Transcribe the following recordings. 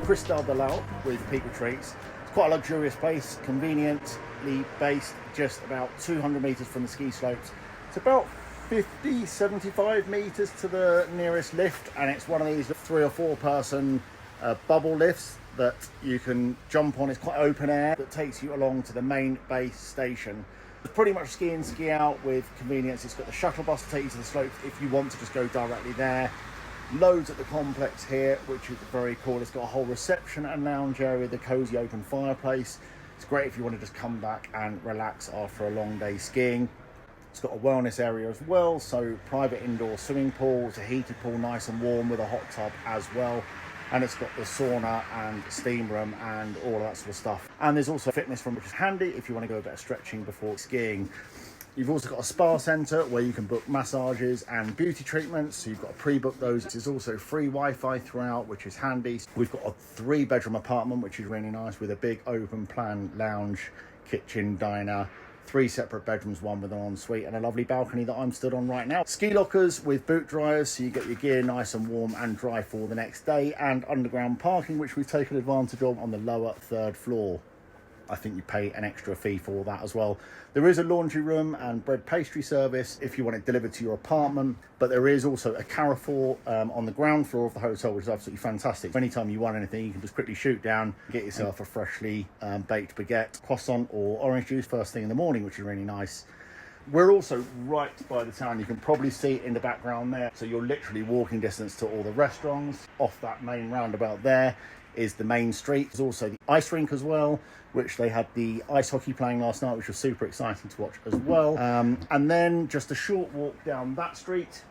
Cristal de l'Alpe with Peak Retreats. It's quite a luxurious place, conveniently based just about 200 metres from the ski slopes. It's about 50, 75 metres to the nearest lift, and it's one of these 3 or 4 person bubble lifts that you can jump on. It's quite open air that takes you along to the main base station. It's pretty much ski in, ski out with convenience. It's got the shuttle bus to take you to the slopes if you want to just go directly there. Loads at the complex here, which is very cool. It's got a whole reception and lounge area, the cosy open fireplace. It's great if you want to just come back and relax after a long day skiing. It's got a wellness area as well, so private indoor swimming pool. It's a heated pool, nice and warm with a hot tub as well. And it's got the sauna and steam room and all of that sort of stuff. And there's also a fitness room, which is handy if you want to go a bit of stretching before skiing. You've also got a spa centre where you can book massages and beauty treatments. So you've got to pre-book those. There's also free Wi-Fi throughout, which is handy. We've got a 3-bedroom apartment, which is really nice, with a big open plan lounge, kitchen, diner, 3 separate bedrooms, 1 with an ensuite, and a lovely balcony that I'm stood on right now. Ski lockers with boot dryers, so you get your gear nice and warm and dry for the next day, and underground parking, which we've taken advantage of on the lower 3rd floor. I think you pay an extra fee for that as well. There is a laundry room and bread pastry service if you want it delivered to your apartment, but there is also a carrefour on the ground floor of the hotel, which is absolutely fantastic. Anytime you want anything, you can just quickly shoot down, get yourself a freshly baked baguette, croissant or orange juice first thing in the morning, which is really nice. We're also right by the town. You can probably see it in the background there. So you're literally walking distance to all the restaurants. Off that main roundabout there is the main street. There's also the ice rink as well, which they had the ice hockey playing last night, which was super exciting to watch as well. And then just a short walk down that street,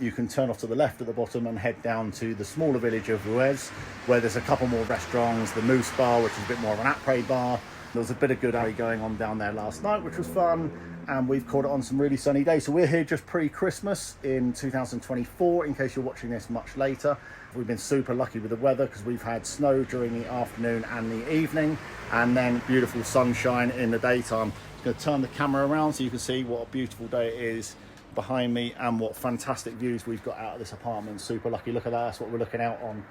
you can turn off to the left at the bottom and head down to the smaller village of Ruez, where there's a couple more restaurants, the Moose Bar, which is a bit more of an après bar. There was a bit of good alley going on down there last night, which was fun, and we've caught it on some really sunny days. So we're here just pre-Christmas in 2024, in case you're watching this much later. We've been super lucky with the weather because we've had snow during the afternoon and the evening, and then beautiful sunshine in the daytime. I'm going to turn the camera around so you can see what a beautiful day it is behind me and what fantastic views we've got out of this apartment. Super lucky. Look at that. That's what we're looking out on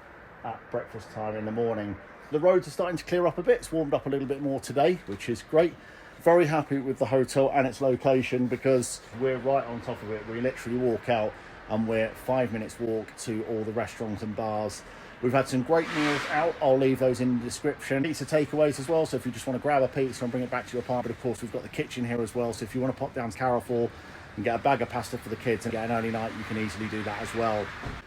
at breakfast time in the morning. The roads are starting to clear up a bit. It's warmed up a little bit more today, which is great. Very happy with the hotel and its location because we're right on top of it. We literally walk out and we're 5 minutes walk to all the restaurants and bars. We've had some great meals out. I'll leave those in the description. Pizza takeaways as well, so if you just want to grab a pizza and bring it back to your apartment. Of course, we've got the kitchen here as well, so if you want to pop down to Carrefour and get a bag of pasta for the kids and get an early night, you can easily do that as well.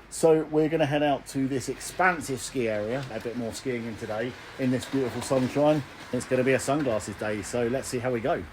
So we're going to head out to this expansive ski area, a bit more skiing in today, in this beautiful sunshine. It's going to be a sunglasses day, so let's see how we go.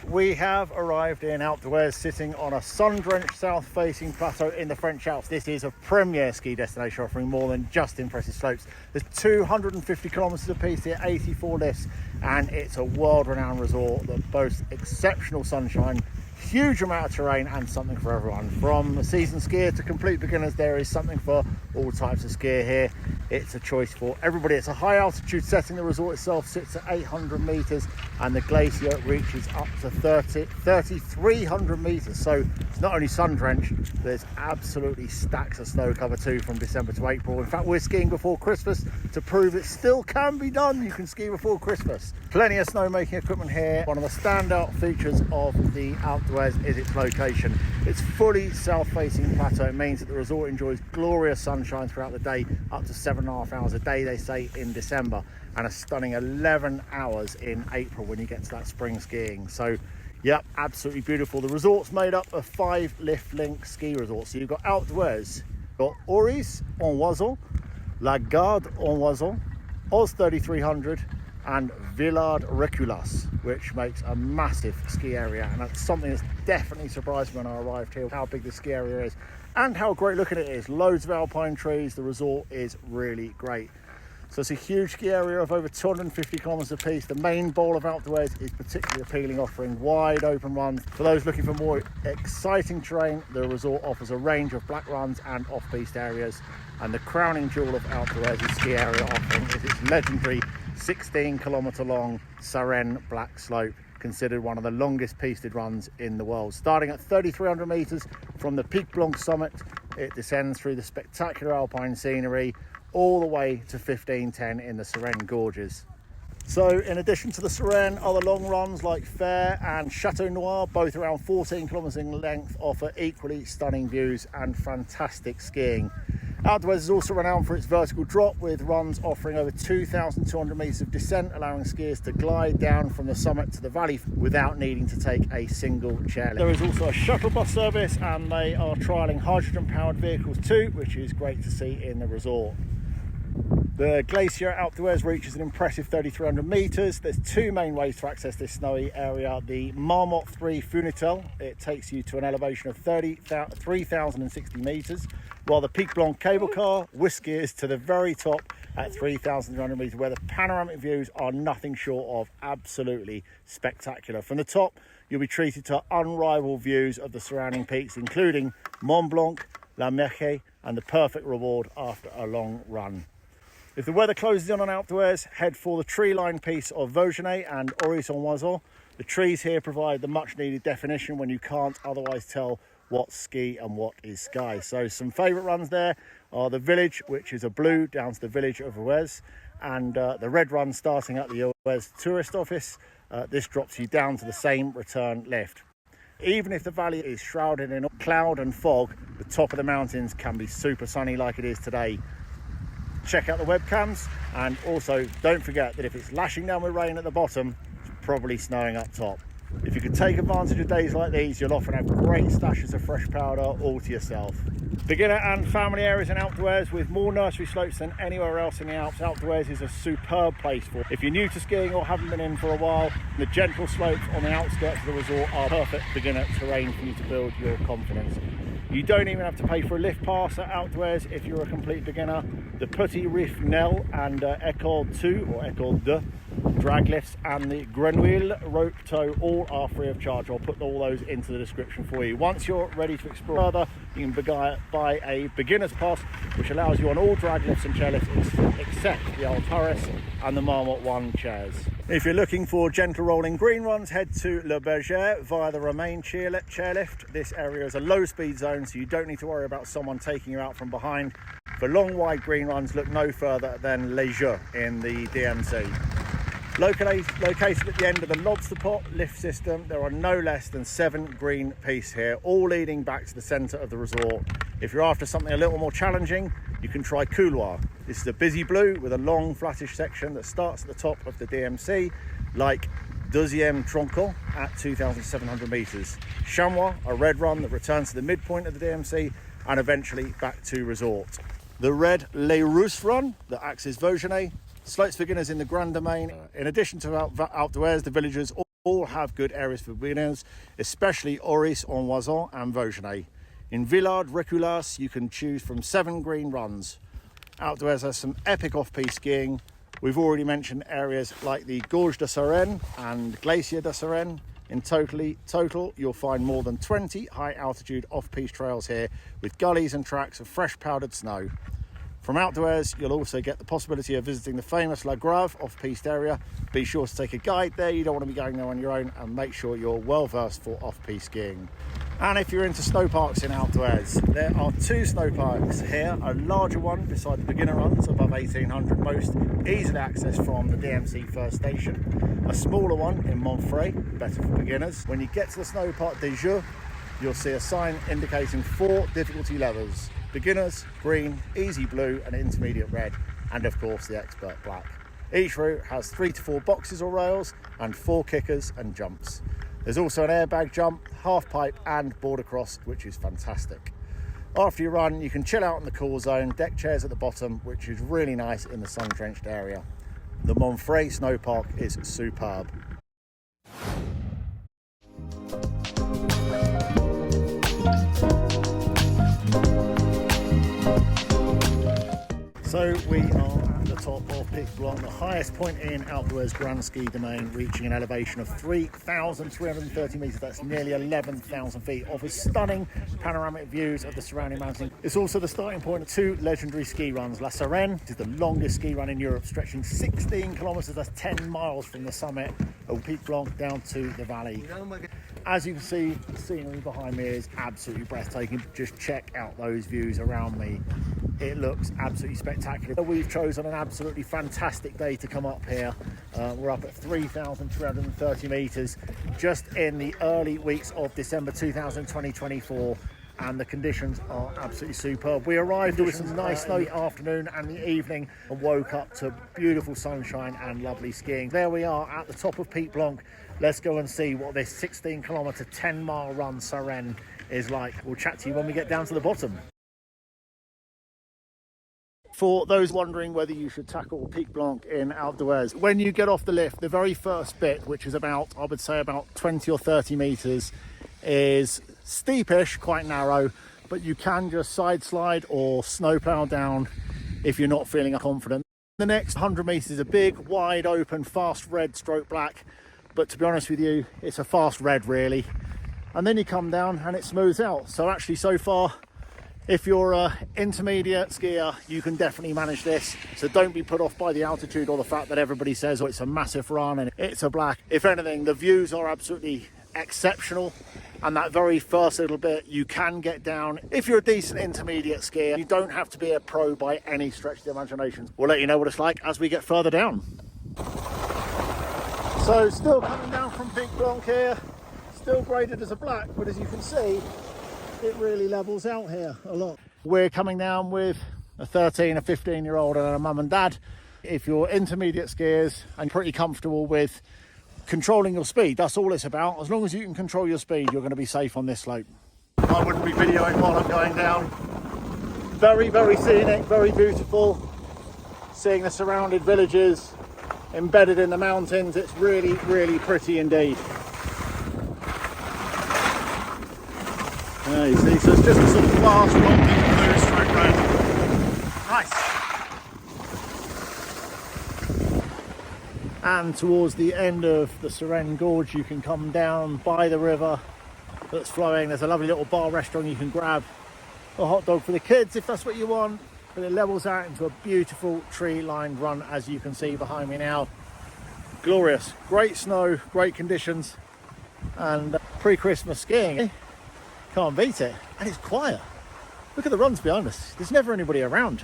We have arrived in Alpe d'Huez, sitting on a sun-drenched south-facing plateau in the French Alps. This is a premier ski destination offering more than just impressive slopes. There's 250 kilometres of piste here, 84 lifts, and it's a world-renowned resort that boasts exceptional sunshine, huge amount of terrain, and something for everyone. From a seasoned skier to complete beginners, there is something for all types of skier here. It's a choice for everybody. It's a high altitude setting. The resort itself sits at 800 metres and the glacier reaches up to 3,300 metres. So it's not only sun drenched, there's absolutely stacks of snow cover too from December to April. In fact, we're skiing before Christmas to prove it still can be done. You can ski before Christmas. Plenty of snowmaking equipment here. One of the standout features of the Alpe d'Huez is its location. It's fully south-facing plateau. It means that the resort enjoys glorious sunshine throughout the day, up to 7.5 hours a day, they say, in December, and a stunning 11 hours in April when you get to that spring skiing. So, yep, absolutely beautiful. The resort's made up of 5 lift-link ski resorts. So you've got Alpe d'Huez, you've got Oris en Oiseau, La Garde en Oiseau, Oz 3300, and Villard Reculas, which makes a massive ski area, and that's something that's definitely surprised me when I arrived here, how big the ski area is and how great looking it is. Loads of alpine trees. The resort is really great. So it's a huge ski area of over 250 kilometres of piste. The main bowl of Alpe d'Huez is particularly appealing, offering wide open runs. For those looking for more exciting terrain, the resort offers a range of black runs and off-piste areas. And the crowning jewel of Alpe d'Huez's ski area offering is its legendary 16-kilometre long Sarenne black slope, considered one of the longest pisted runs in the world. Starting at 3,300 metres from the Pic Blanc summit, it descends through the spectacular alpine scenery all the way to 1510 in the Sarenne Gorges. So in addition to the Sarenne, other long runs like Fer and Chateau Noir, both around 14 kilometres in length, offer equally stunning views and fantastic skiing. Alpe d'Huez is also renowned for its vertical drop, with runs offering over 2,200 metres of descent, allowing skiers to glide down from the summit to the valley without needing to take a single chairlift. There is also a shuttle bus service, and they are trialling hydrogen-powered vehicles too, which is great to see in the resort. The glacier at Alpe d'Huez reaches an impressive 3,300 metres. There's two main ways to access this snowy area. The Marmot 3 Funitel, it takes you to an elevation of 3,060 metres, while the Pic Blanc cable car whisks skiers to the very top at 3,300 metres, where the panoramic views are nothing short of absolutely spectacular. From the top, you'll be treated to unrivaled views of the surrounding peaks, including Mont Blanc, La Merche, and the perfect reward after a long run. If the weather closes in on Alpe d'Huez, head for the tree-lined piece of Vaugenet and Oris-en-Oiseau. The trees here provide the much-needed definition when you can't otherwise tell what's ski and what is sky. So some favourite runs there are the village, which is a blue, down to the village of Huez, and the red run starting at the Huez tourist office. This drops you down to the same return lift. Even if the valley is shrouded in cloud and fog, the top of the mountains can be super sunny like it is today. Check out the webcams, and also don't forget that if it's lashing down with rain at the bottom, it's probably snowing up top. If you can take advantage of days like these, you'll often have great stashes of fresh powder all to yourself. Beginner and family areas in Alpe d'Huez with more nursery slopes than anywhere else in the Alps. Alpe d'Huez is a superb place for if you're new to skiing or haven't been in for a while. The gentle slopes on the outskirts of the resort are perfect beginner terrain for you to build your confidence. You don't even have to pay for a lift pass at Alpe d'Huez if you're a complete beginner. The Petit Riff Nel and École 2 or École 2 drag lifts and the Grenouille rope tow all are free of charge. I'll put all those into the description for you. Once you're ready to explore further, you can buy a beginner's pass, which allows you on all drag lifts and chairlifts except the Altaris and the Marmot 1 chairs. If you're looking for gentle rolling green runs, head to Le Berger via the Romain chairlift. This area is a low speed zone, so you don't need to worry about someone taking you out from behind. For long wide green runs, look no further than Les Jeux in the DMC. Located at the end of the Lobster Pot lift system, there are no less than 7 green pistes here, all leading back to the centre of the resort. If you're after something a little more challenging, you can try Couloir. This is a busy blue with a long flattish section that starts at the top of the DMC, like Deuxième Tronçon at 2,700 metres. Chamois, a red run that returns to the midpoint of the DMC and eventually back to resort. The red Les Rousses run that acts as Vaugenet slopes beginners in the Grand Domain. In addition to Alpe d'Huez, the villages all have good areas for beginners, especially Oris-en-Oiseau and Vaugenet. In Villard-Réculars, you can choose from 7 green runs. Alpe d'Huez has some epic off-piste skiing. We've already mentioned areas like the Gorge de Sarenne and Glacier de Sarenne. In total, you'll find more than 20 high-altitude off-piste trails here with gullies and tracks of fresh powdered snow. From Alpe d'Huez, you'll also get the possibility of visiting the famous La Grave off-piste area. Be sure to take a guide there, you don't want to be going there on your own, and make sure you're well versed for off-piste skiing. And if you're into snow parks in Alpe d'Huez, there are 2 snow parks here, a larger one beside the beginner runs above 1,800, most easily accessed from the DMC first station, a smaller one in Montfray, better for beginners. When you get to the snow park des Jeux, you'll see a sign indicating 4 difficulty levels: beginners, green, easy blue and intermediate red, and of course the expert black. Each route has 3 to 4 boxes or rails and 4 kickers and jumps. There's also an airbag jump, half pipe and border cross, which is fantastic. After you run, you can chill out in the cool zone, deck chairs at the bottom, which is really nice in the sun-drenched area. The Montfray Snow Park is superb. So we are at the top of Pic Blanc, the highest point in Alpe d'Huez Grand Ski Domain, reaching an elevation of 3,330 metres. That's nearly 11,000 feet. Offers stunning panoramic views of the surrounding mountains. It's also the starting point of 2 legendary ski runs. La Sarenne is the longest ski run in Europe, stretching 16 kilometres, that's 10 miles from the summit of Pic Blanc down to the valley. As you can see, the scenery behind me is absolutely breathtaking. Just check out those views around me. It looks absolutely spectacular. We've chosen an absolutely fantastic day to come up here. We're up at 3,330 meters just in the early weeks of December 2024. And the conditions are absolutely superb. We arrived with some nice snowy afternoon and the evening and woke up to beautiful sunshine and lovely skiing. There we are at the top of Pic Blanc. Let's go and see what this 16 kilometer, 10 mile run Sarenne is like. We'll chat to you when we get down to the bottom. For those wondering whether you should tackle Pic Blanc in Alpe d'Huez, when you get off the lift, the very first bit, which is about, I would say about 20 or 30 meters, is steepish, quite narrow, but you can just side slide or snowplow down if you're not feeling confident. The next 100 meters is a big, wide open, fast red stroke black, but to be honest with you, it's a fast red really. And then you come down and it smooths out. So actually so far, if you're an intermediate skier, you can definitely manage this. So don't be put off by the altitude or the fact that everybody says, oh, it's a massive run and it's a black. If anything, the views are absolutely exceptional. And that very first little bit, you can get down. If you're a decent intermediate skier, you don't have to be a pro by any stretch of the imagination. We'll let you know what it's like as we get further down. So still coming down from Pic Blanc here, still graded as a black, but as you can see, it really levels out here a lot. We're coming down with a 13, a 15-year-old and a mum and dad. If you're intermediate skiers and pretty comfortable with controlling your speed, that's all it's about. As long as you can control your speed, you're going to be safe on this slope. I wouldn't be videoing while I'm going down. Very, very scenic, very beautiful. Seeing the surrounded villages embedded in the mountains, it's really, really pretty indeed. You see, so it's just a sort of fast, rolling blue stroke road. Nice. And towards the end of the Sarenne Gorge, you can come down by the river that's flowing. There's a lovely little bar restaurant you can grab a hot dog for the kids if that's what you want. But it levels out into a beautiful tree-lined run, as you can see behind me now. Glorious, great snow, great conditions, and pre-Christmas skiing. Can't beat it. And it's quiet. Look at the runs behind us. There's never anybody around.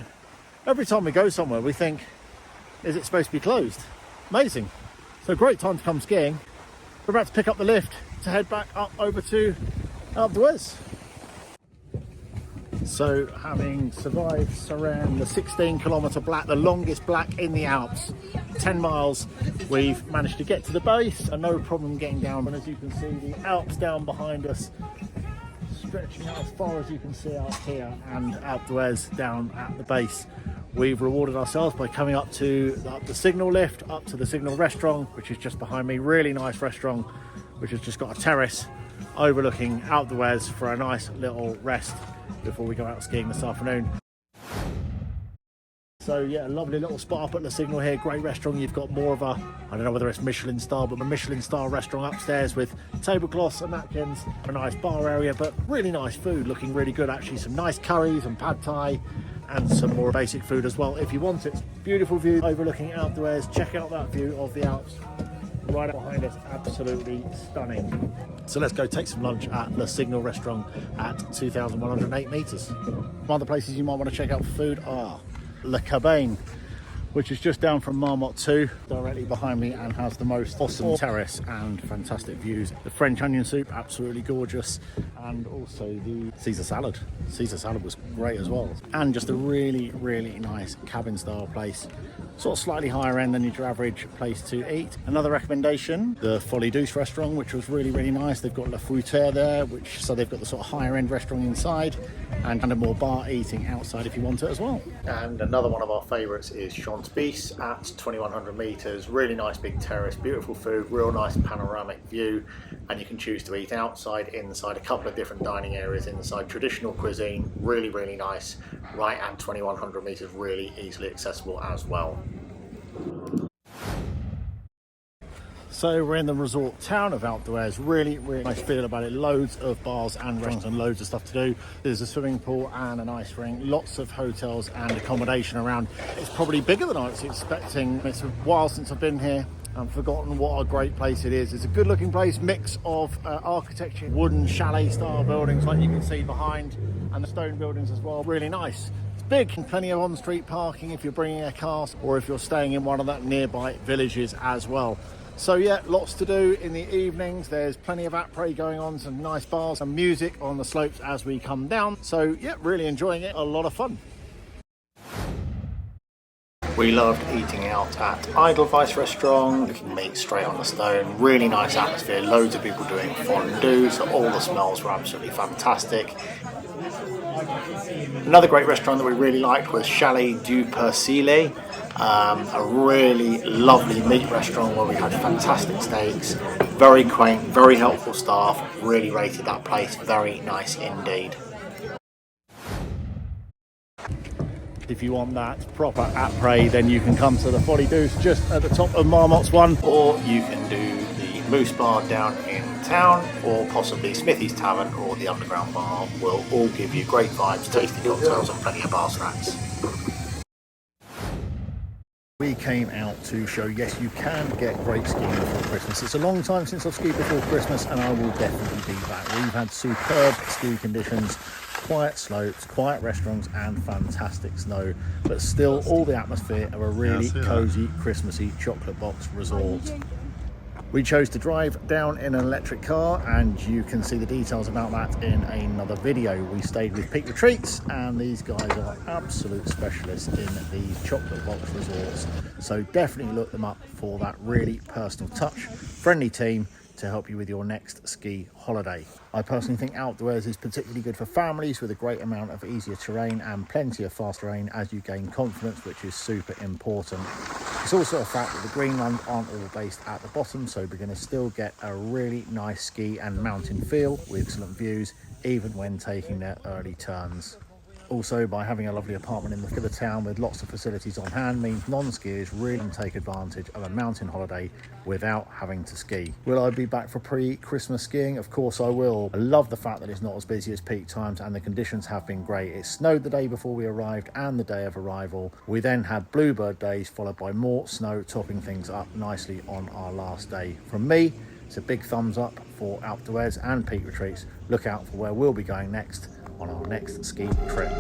Every time we go somewhere, we think, is it supposed to be closed? Amazing. So great time to come skiing. We're about to pick up the lift to head back up over to Alpe d'Huez. So having survived Sarenne, the 16 kilometer black, the longest black in the Alps, 10 miles, we've managed to get to the base and no problem getting down. And as you can see, the Alps down behind us, stretching out as far as you can see out here, and Alpe d'Huez down at the base. We've rewarded ourselves by coming up the signal lift, up to the signal restaurant, which is just behind me. Really nice restaurant, which has just got a terrace overlooking Alpe d'Huez for a nice little rest before we go out skiing this afternoon. So yeah, a lovely little spot up at the signal here, great restaurant. You've got more of a, I don't know whether it's Michelin star, but a Michelin star restaurant upstairs with tablecloths and napkins, a nice bar area, but really nice food, looking really good actually. Some nice curries and pad thai and some more basic food as well if you want it. Beautiful view overlooking Alpe d'Huez. Check out that view of the Alps right up behind us, absolutely stunning. So let's go take some lunch at the Signal restaurant at 2,108 meters. One of the places you might want to check out for food are Le Cabane, which is just down from Marmot 2, directly behind me, and has the most awesome terrace and fantastic views. The French onion soup, absolutely gorgeous, and also the Caesar salad. Caesar salad was great as well. And just a really, really nice cabin style place. Sort of slightly higher end than your average place to eat. Another recommendation, the Folie Douce restaurant, which was really, really nice. They've got La Fruitière there, so they've got the sort of higher end restaurant inside and kind of more bar eating outside if you want it as well. And another one of our favourites is Off-piste at 2,100 meters. Really nice big terrace, beautiful food, real nice panoramic view, and you can choose to eat outside, inside, a couple of different dining areas inside. Traditional cuisine, really, really nice. Right at 2,100 meters, really easily accessible as well. So we're in the resort town of Alpe d'Huez. Really, really nice feel about it. Loads of bars and restaurants and loads of stuff to do. There's a swimming pool and an ice rink. Lots of hotels and accommodation around. It's probably bigger than I was expecting. It's a while since I've been here. I've forgotten what a great place it is. It's a good looking place, mix of architecture, wooden chalet style buildings like you can see behind, and the stone buildings as well. Really nice. It's big and plenty of on-street parking if you're bringing a car or if you're staying in one of the nearby villages as well. So yeah, lots to do in the evenings. There's plenty of après going on, some nice bars and music on the slopes as we come down. So yeah, really enjoying it, a lot of fun. We loved eating out at Edelweiss restaurant, looking meat straight on the stone, really nice atmosphere, loads of people doing fondue, so all the smells were absolutely fantastic. Another great restaurant that we really liked was Chalet du Persile, a really lovely meat restaurant where we had fantastic steaks, very quaint, very helpful staff, really rated that place, very nice indeed. If you want that proper après, then you can come to the Folie Douce just at the top of Marmot's one, or you can do the Moose Bar down in town, or possibly Smithy's Tavern or the Underground Bar will all give you great vibes, tasty cocktails and plenty of bar snacks. We came out to show, yes, you can get great skiing before Christmas. It's a long time since I've skied before Christmas, and I will definitely be back. We've had superb ski conditions, quiet slopes, quiet restaurants and fantastic snow, but still all the atmosphere of a really cosy, Christmassy chocolate box resort. We chose to drive down in an electric car, and you can see the details about that in another video. We stayed with Peak Retreats, and these guys are absolute specialists in these chocolate box resorts. So definitely look them up for that really personal touch, friendly team to help you with your next ski holiday. I personally think Outdoors is particularly good for families with a great amount of easier terrain and plenty of fast terrain as you gain confidence, which is super important. It's also a fact that the green runs aren't all based at the bottom, so we're going to still get a really nice ski and mountain feel with excellent views, even when taking their early turns. Also, by having a lovely apartment in the middle of the town with lots of facilities on hand means non-skiers really can take advantage of a mountain holiday without having to ski. Will I be back for pre-Christmas skiing? Of course I will. I love the fact that it's not as busy as peak times and the conditions have been great. It snowed the day before we arrived and the day of arrival. We then had bluebird days followed by more snow, topping things up nicely on our last day. From me, it's a big thumbs up for Outdoors and Peak Retreats. Look out for where we'll be going next on our next ski trip.